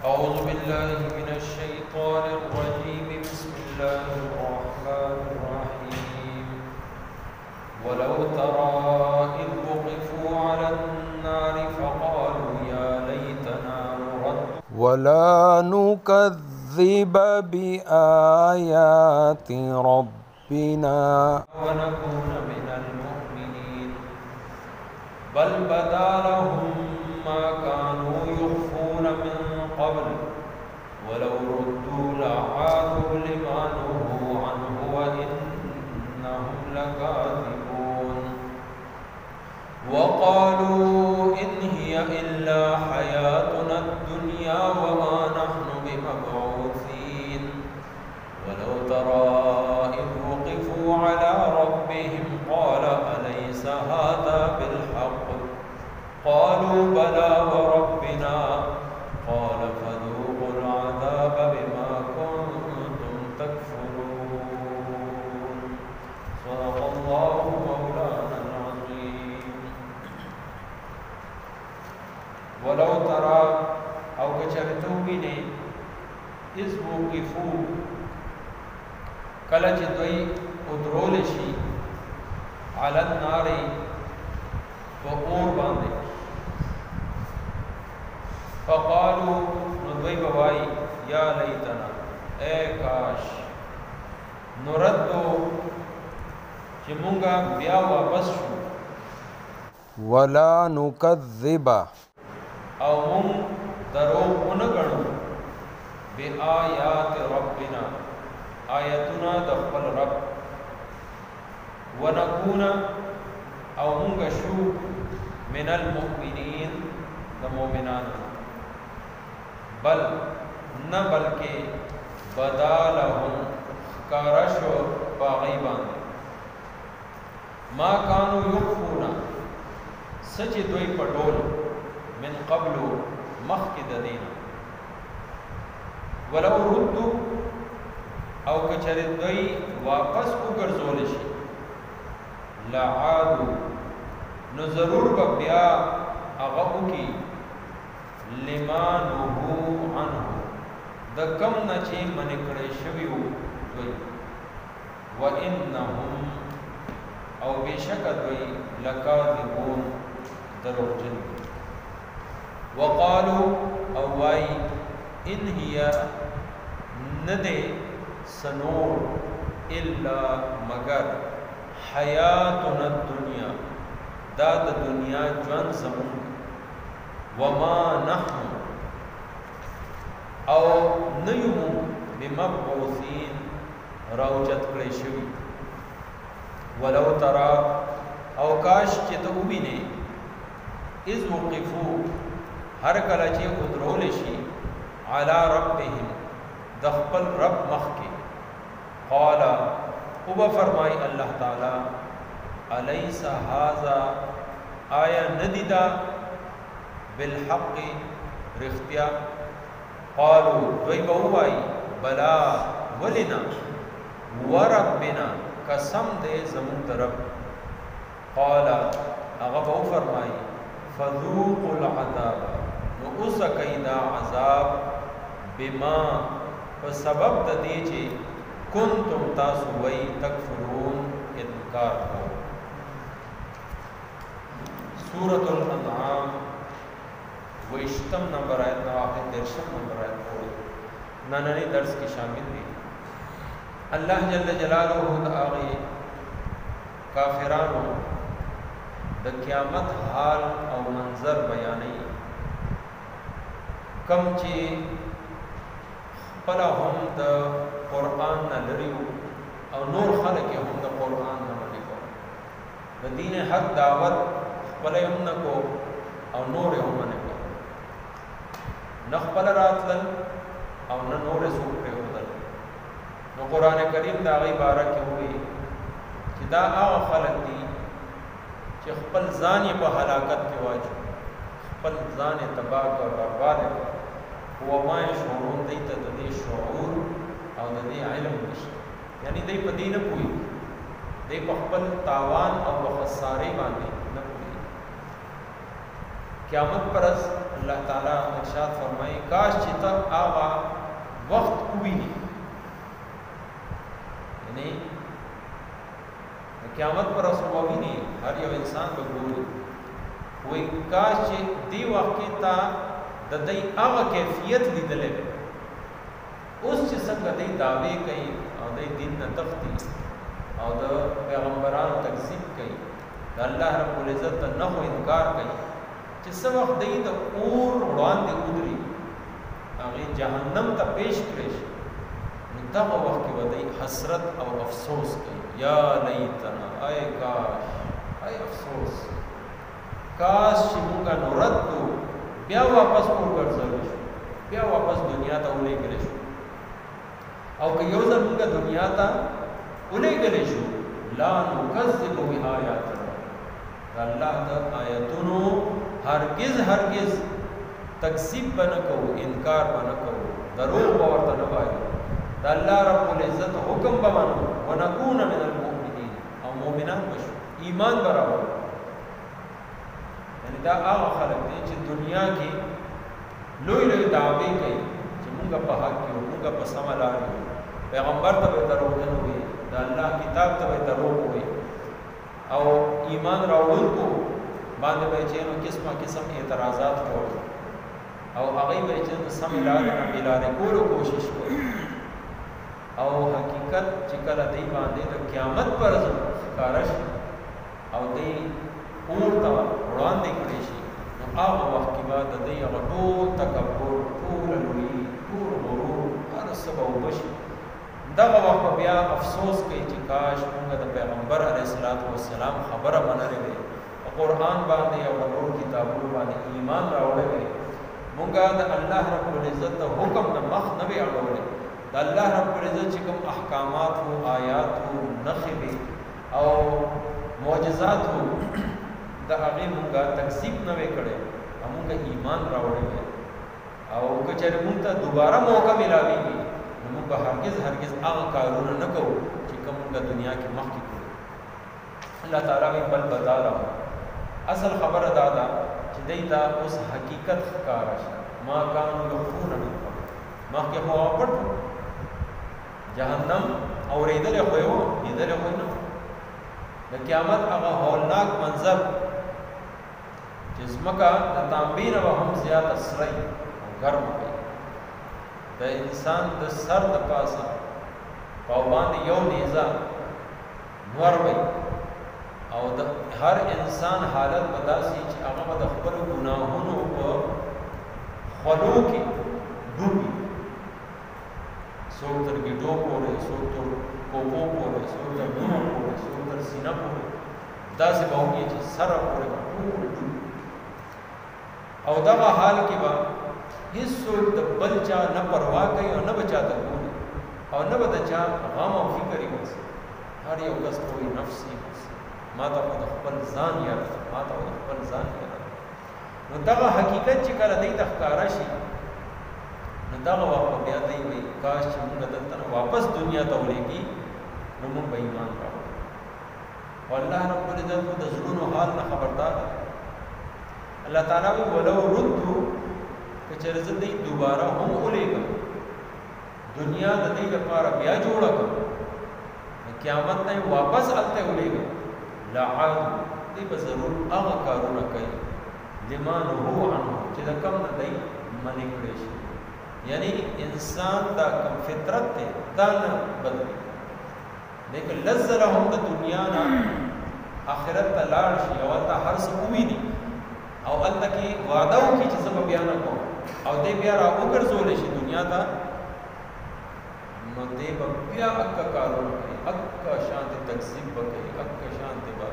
أعوذ بالله من الشيطان الرجيم بسم الله الرحمن الرحيم ولو ترى إذ وقفوا على النار فقالوا يا ليتنا نرد ولا نكذب بآيات ربنا ونكون من المؤمنين بل بدا لهم ما كانوا يخفون من قبل ولو ردوا لعادوا لما نهوا عنه وإنهم لكاذبون وقالوا إن هي إلا حياتنا الدنيا وما نحن بمبعوثين ولو ترى إذ وقفوا على ربهم قال أليس هذا بالحق قالوا بلى وربنا قال فذوقوا العذاب بما كنتم تكفرون صدق الله مولانا العظيم. ولو ترى او کچرتو بینه اذ وقفو کله چې دوی ودرول شي علی النار و اور باندې فقالوا ندوی بوائی یا لیتنا اے کاش نردو چې مونږه بیا واپس شو ولا نکذب او مونږ درو ونګړو بآیات ربنا آیتنا د خپل رب ونکون او مونږ شو من المؤمنین د مؤمنانو بل نہ بلکہ بدا لهم کارش و باغیبان ما کانو یخفونا سچ دوی پڑول من قبل مخک ددینا ولو ردو او کچر دوی واپس کو گرزول شي لعادو نو ضرور بیا اغاو کی لما نهو عنه د کم نه چې منې کړی شوي وو دوی وانهم او بشک دوی لکاذبون دروغجن وقالوا او وای ان هي ندې سنور الا مگر حیاتنا الدنیا دا د دنیا ژوند زمونږ وما نحن او نیوم بمبعوثین راوچت کړی شوی ولو ترى او کاش چې ته ووینې اذ وقفو هر کله چې ودرول شي علی ربهم د خپل رب مخ کې قال او فرمای الله تعالی الیس هذا آیا ندیدا بالحق رختیا قالوا دوی بوائی بلا ولنا وربنا قسم دے زمون طرف قال اغبو فرمائی فذوقوا العذاب نو اس کیدا عذاب بما فسبب دے چے کنتم تاسو وی تکفرون انکار کو. سورۃ الانعام ویشتم نمبر آیت نواخد درشم نمبر آیت پوری ناننی درس کی شامل بھی. اللہ جل جلالہ دا آغی کافرانو دا قیامت حال او منظر بیانی کم چی پلا هم دا قرآن نلریو او نور خلق هم دا قرآن نلریو دا دین حق دعوت پلا هم نکو او نور هم نکو نخپل راتلل او نه نور سوق پریودل. نو قران کریم دا غي بارک وی چې دا هغه خلک دي چې خپل ځان په هلاکت کې واچو خپل ځان تباہ او برباد هو ما شعورون دی ته د دې شعور او د دې علم نشته یعنی دې په دې نه پوي دې په خپل تاوان او خسارې باندې نه پوي. قیامت پرز الله تعالی ارشاد فرمایي کاش چې ته هغه وخت وویني، یعنی قیامت پر رسول وویني هر یو انسان به ګوري، وایي کاش چې دی وخت کې تا د دې هغه کیفیت لیدلې اوس چې څنګه دې دعوی کوي او دې دین نه تختی او د پیغمبرانو تکذیب کوي، د الله رب العزت نه خو انکار کوي چې څو وخت دې د اور وړاندې ودري هغه جهنم ته پیش کړي نو دغه وخت کې ودی حسرت او افسوس کوي، یا لیتنا ای کاش، ای افسوس کاش چې موږ نو رد بیا واپس ورګرځول شو، بیا واپس دنیا ته ولېږل شو، او که یو ځل موږ دنیا ته ولېږل شو لا نکذب بآیات الله د آیاتونو هرگز هرگز تکذیب بنه کوو، انکار بنه کوو، دروغ به ورته نه وایو، د الله رب العزت حکم به منو، ونکون من المؤمنین او مؤمنان بشو، ایمان به راوړو. یعنی دا هغه خلک دي چې دنیا کې لوی لوی دعوې کوي چې مونږ په حق یو، مونږ په سمه لار یو، پیغمبر ته به دروغجن وي، د الله کتاب ته به دروغ وي، او ایمان راوړونکو باندې به چې نو قسمه قسم اعتراضات کول او هغه به چې سم لار نه بلاره کولو کوشش کوي، او حقیقت چې کله دی باندې د قیامت پر ورځ ښکاره شي او دی اور ته وړاندې کړی شي نو هغه وخت کې به د دې هغه ټول تکبر، ټول لوی، ټول غرور هر څه به وبشي. دغه وخت بیا افسوس کوي چې کاش موږ د پیغمبر علیه السلام خبره منلې وای، قرآن باندې او نور کتابونو باندې ایمان راوړی وای، موږ د الله رب العزت د حکم نه مخ نه وی اړولې، د الله رب العزت چې کوم احکامات او آیات او نخبه او معجزات د هغه موږ تکذیب نه وکړي، موږ ایمان راوړی وای، او کچره موږ ته دوباره موقع ملاويږي نو موږ هرگز هغه کارونه نه کوو چې کوم د دنیا کې مخکې کړو. الله تعالی بل بتا رہا اصل خبره دا ده چې دیتا اوس حقیقت ښکارا شي، ما کانوا یخفون من قبل، مخکې خو پټ جهنم اورېدل خو یو لیدل خو نه، د قیامت هغه هولناک منظر چې ځمکه د تانبې نه به هم زیاته سرۍ او ګرمه وي، د انسان د سر د پاسه په باندې یو نیزه نور وي، او د هر انسان حالت بداسي چې هغه به د خپل ګناهونو په خلو کې ډوبي، څوک تر ګیډو پورې، څوک تر کوپو پورې، څوک تر ګونو پورې، څوک تر سینه پورې، داسې به وږي چې سره پورې به ټول ډوبي. او دغه حال کې به هیڅوک د بل چا نه پروا کوي او نه به چا ته ګوري او نه به د چا غم او فکر یې وسي، هر یو کس کوي نفسي ما ته د خپل ځان یاد ده، ما ته د خپل ځان یاد ده. نو دغه حقیقت چې کله دی ته ښکاره شي نو دغه وخت بیا دی وایي کاش چې موږ دلته واپس دنیا ته ولېږي نو موږ به ایمان راوړو. او الله رب العزت خو د زړونو حال نه خبردار دی. الله تعالی وایي ولو ردو که چېرې زه دی دوباره هم ولېږم، دنیا د دې لپاره بیا جوړه کړم، قیامت نه واپس هلته ولېږم لعادوا دی به ضرور هغه کارونه کوي لما نهوا عنه چې د کوم نه دی منع کړی شي. یعنی انسان دا کوم فطرت دی دا نه بدلي، لیکن لذ لهم د دنیا نه آخرت ته لاړ شي او هلته هر څه وویني او هلته کې وعده وکړي چې زه به بیا نه کوم او دی بیا را وګرځولی شي دنیا ته، نو دی به بیا اکه کارونه کوي، اکه شانتې تکذیب به کوي، اکه شانتې به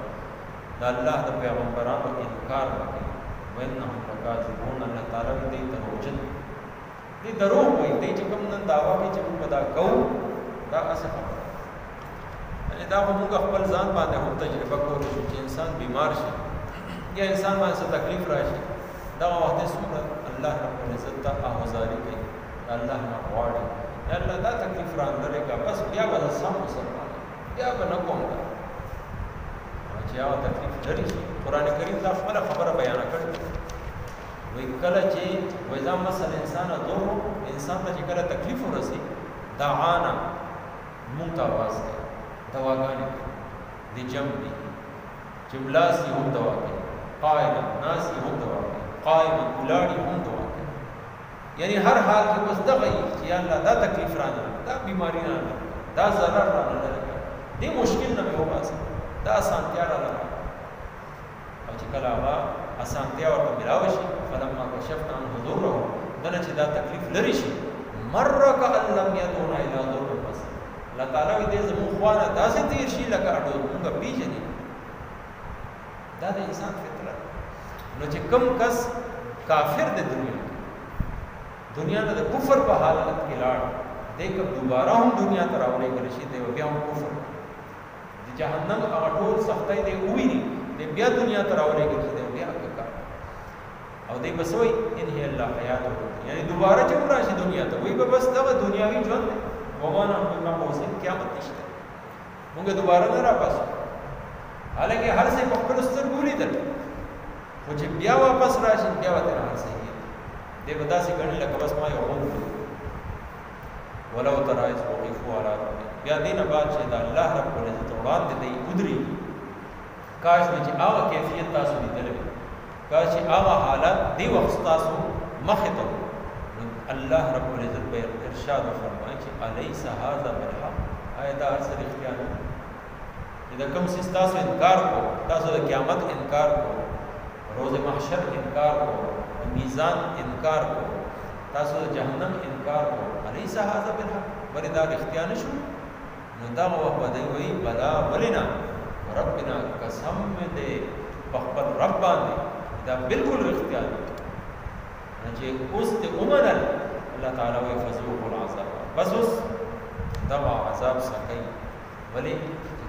د الله د پیغمبرانو انکار به کوي. وانهم لکاذبون، الله تعالی وایي دی دروغجن دی، دروغ وایي دی چې کوم نن دعوا کوي چې موږ دا کوو دا هسې خبره ده. یعنې دا خو موږ خپل ځان باندې هم تجربه کولی شو چې انسان بیمار شي یا انسان باندې څه تکلیف راشي، دغه وخت یې څومره الله رب العزت ته آهوزاري کوي، الله نه غواړي یا الله دا تکلیف رانلرې کړه، بس بیا به زه سم مسلمان بیا به نه کوم دا چې هغه تکلیف لرې شي. قرآن کریم دا خپله خبره بیانه کړې وی کله چې وځه مثلا انسان ضر انسان ته چې کله تکلیف ورسي دعانا مونږ ته आवाज کوي دواګانې دي جنبي جملاسی هم دوا کوي قائما ناسی هم دوا کوي قائما ولاړی هم دوا کوي یعنی هر حال کې بس دغه چې یا الله دا تکلیف رانه دا بیماری رانه دا ضرر رانه دې مشکل نه مې وباسه دا اسانتیا رانه او چې کله هغه اسانتیا ورته ملاوي شي فلما کشفنا عنه ضره دنه چې دا تکلیف لري شي مره کأن لم يدعنا الى ضر بس الله تعالی دې زموږ خوانه داسې تیر شي لکه اډو موږ پیژنې دا د انسان فطرت نو چې کم کس کافر د دنیا نه د کفر په حالت کې لاړ دې کب دوباره هم دنیا ته راولې کړي شي دی بیا هم کفر د جهنم هغه ټول سختۍ دی ویني دې بیا دنیا ته راولې کړي شي دی بیا او دې بسوي ان هي الله حیات یعنی دوباره چې راشي دنیا ته وای به بس دغه دنیاوی ژوند ومانه په موسم قیامت نشته موږ دوباره نه را پاسو حالانکه هر څه په خپل سترګو لیدل خو چې بیا واپس راشي بیا وته هر څه دې په داسې ګڼي لکه بس ما یو غوږ ولو ترى اذ وقفوا على ربهم بیا دینه بعد چې دا الله رب العزت وړاندې دی ودري کاش چې هغه کیفیت تاسو لیدل کاش چې هغه حالت دی وخت تاسو مخه ته الله رب العزت به ارشاد فرمایي چې الیس هذا بالحق آیا دا اصل اختیار دا کوم چې تاسو انکار کو تاسو د قیامت انکار کو روز محشر انکار کو میزان انکار کو تاسو د جهنم انکار کو الیس هذا بالحق وردا اختیار نشو نو دا وه دی وی بلا ولنا ربنا قسم دې خپل رب باندې دا بالکل اختیار چې اوس ته ومنل الله تعالی وی فذوقوا العذاب بس اوس دا عذاب سکي ولی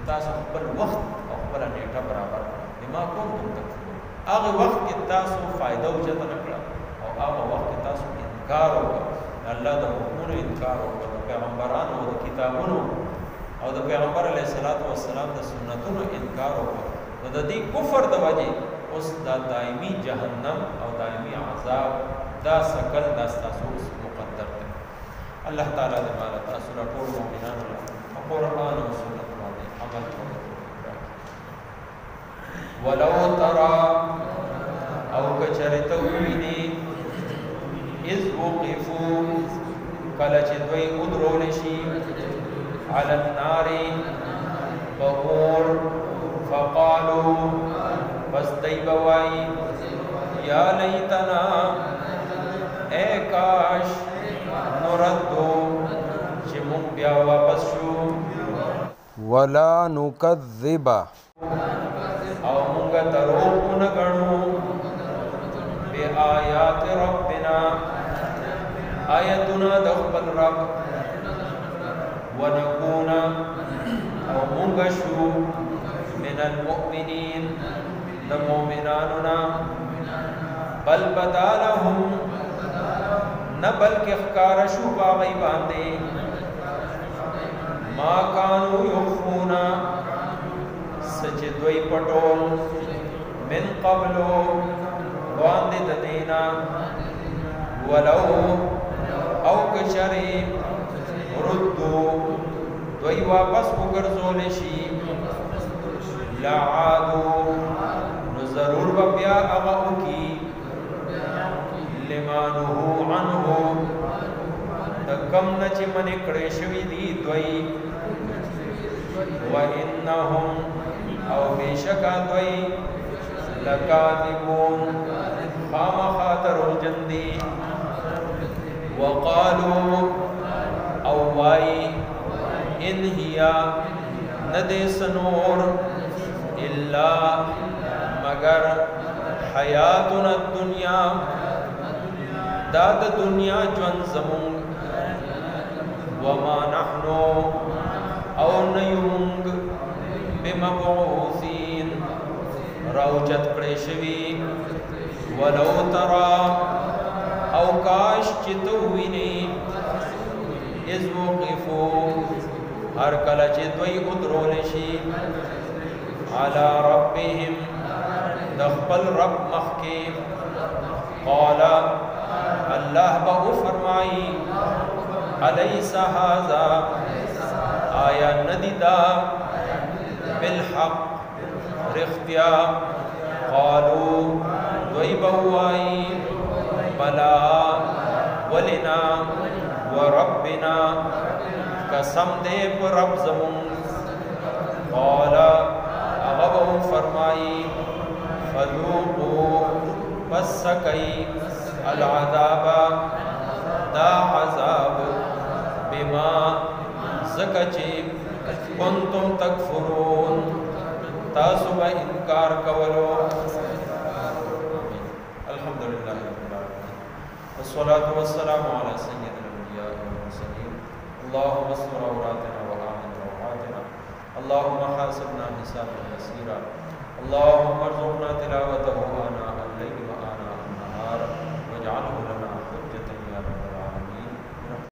تاسو خپل وخت او خپل نیټه برابر بما کوم تکفرون هغه وخت کې تاسو فائدہ وجته نکړه او هغه وخت کې تاسو انکار وکړه الله د حکمونو انکار وکړه د پیغمبرانو او د کتابونو او د پیغمبر علیه الصلاۃ والسلام د سنتونو انکار وکړه نو د دې کفر د وجه اوس دا دایمي جهنم او دایمي عذاب دا سکل دا تاسو مقدر دی الله تعالی دې مال تاسو ټول مؤمنانو او قرآن او سنت باندې عمل وکړي ولو ترى او کچرته ویني اذ وقفوا کله چې دوی ودرول شي على النار بغور فقالوا بس دی بوائی یا لیتنا اے کاش نردو چی مونگ بیا واپس شو ولا نکذب او مونگ دروغ نگنو بی آیات ربنا آیتنا دخبل رب ونکون او مونگ شو من المؤمنین المؤمناننا بل بدا لهم نبل کے اخکار شو باغی باندے ما کانو یخفونا سجدوی پٹول من قبلو باندے ددینا ولو او کچری ردو دوی واپس اگرزولشی لعادو ضرور بیا اغاو کی لمانو عنہو دکم نچی من اکڑے شوی دی دوئی وَإِنَّهُمْ او بیشکا دوئی لَكَاذِبُونَ خام خاطر الجندی وَقَالُوا او وائی ان ہیا ندے سنور الا مگر حیاتنا الدنیا داد دنیا جون زمونگ وما نحنو او نیونگ بمبعوثین روجت پریشوی ولو ترا او کاش چتوینی از وقفو ہر کلا چتوی ادرولشی على ربهم دخبل رب مخکی क़ाला अल्लाह बहु फरमाई अलैसा हाज़ा आया नदिदा बिलहक़ रिख्तिया क़ालू दुई बहुआई बला वलिना व रब्बिना कसम दे पर रब ज़मुन क़ाला अगबहु फरमाई फज़ूक़ू बस सकई अल-अज़ाबा दा अज़ाब बिमा ज़कची कुंतुम तकफुरून तासुब इनकार कवलो। अल्हम्दुलिल्लाह रब्बिल आलमीन वस्सलातु वस्सलामु अला सय्यिदिल अंबिया वल मुरसलीन। अल्लाहुम्मा अस्tur औरातना व आमिन रवातना अल्लाहुम्मा हासिबना हिसाबन यसीरा अल्लाहुम्मा अर्ज़ुक़ना तिलावतहु आना